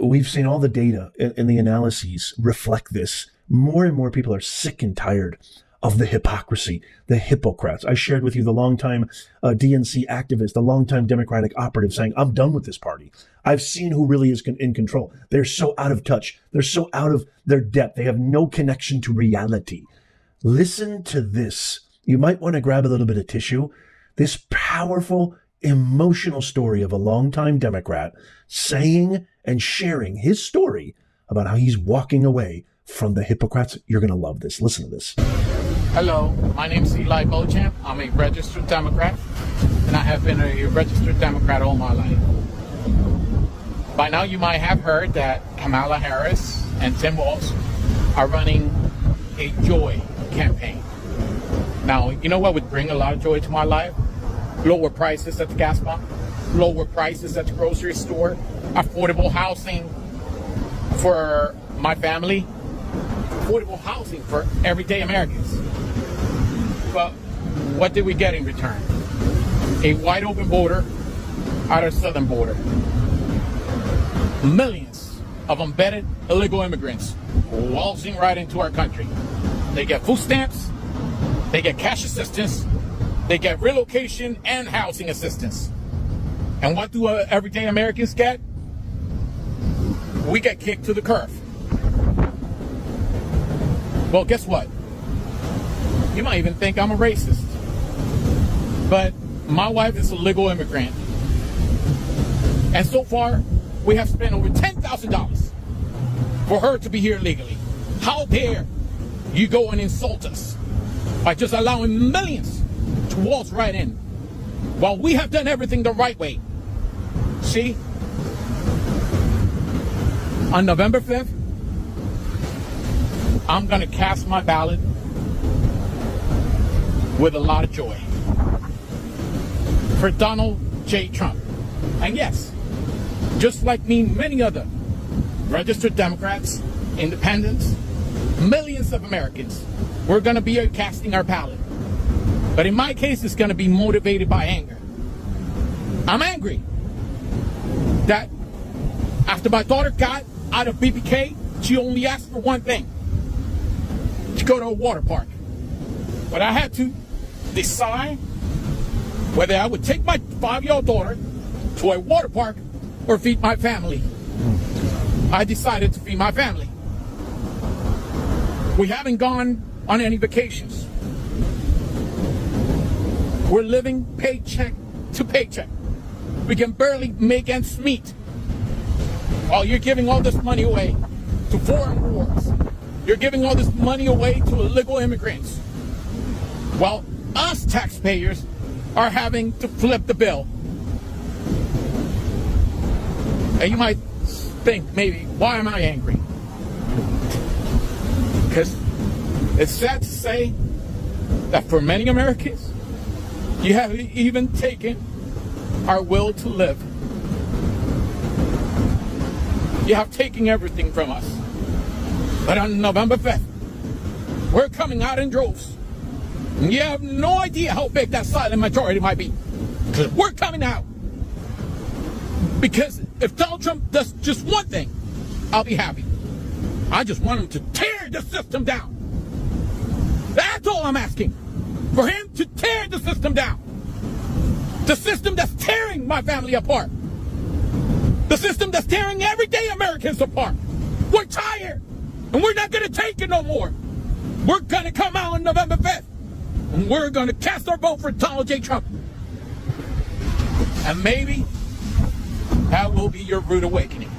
We've seen all the data and the analyses reflect this. More and more people are sick and tired of the hypocrisy, the hypocrites. I shared with you the longtime DNC activist, the longtime Democratic operative saying, I'm done with this party. I've seen who really is in control. They're so out of touch. They're so out of their depth. They have no connection to reality. Listen to this. You might want to grab a little bit of tissue. This powerful, emotional story of a longtime Democrat saying and sharing his story about how he's walking away from the hypocrites. You're going to love this. Listen to this. Hello, my name is Eli Beauchamp. I'm a registered Democrat, and I have been a registered Democrat all my life. By now, you might have heard that Kamala Harris and Tim Walz are running a joy campaign. Now, you know what would bring a lot of joy to my life? Lower prices at the gas pump, lower prices at the grocery store, affordable housing for my family, affordable housing for everyday Americans. But what did we get in return? A wide open border at our southern border. Millions of embedded illegal immigrants waltzing right into our country. They get food stamps, they get cash assistance, they get relocation and housing assistance. And what do everyday Americans get? We get kicked to the curb. Well, guess what? You might even think I'm a racist. But my wife is a legal immigrant. And so far, we have spent over $10,000 for her to be here legally. How dare you go and insult us by just allowing millions to waltz right in while we have done everything the right way? See? On November 5th, I'm going to cast my ballot with a lot of joy for Donald J. Trump. And yes, just like me, many other registered Democrats, independents, millions of Americans, we're going to be casting our ballot. But in my case, it's going to be motivated by anger. I'm angry that after my daughter got out of BBK, she only asked for one thing: to go to a water park. But I had to decide whether I would take my 5-year-old daughter to a water park or feed my family. I decided to feed my family. We haven't gone on any vacations. We're living paycheck to paycheck. We can barely make ends meet. While you're giving all this money away to foreign wars, you're giving all this money away to illegal immigrants, while us taxpayers are having to flip the bill. And you might think, maybe, why am I angry? Because it's sad to say that for many Americans, you haven't even taken our will to live. You have taken everything from us. But on November 5th, we're coming out in droves. And you have no idea how big that silent majority might be. Because we're coming out. Because if Donald Trump does just one thing, I'll be happy. I just want him to tear the system down. That's all I'm asking. For him to tear the system down. The system that's tearing my family apart. The system that's tearing everyday Americans apart. We're tired. And we're not going to take it no more. We're going to come out on November 5th. And we're going to cast our vote for Donald J. Trump. And maybe that will be your rude awakening.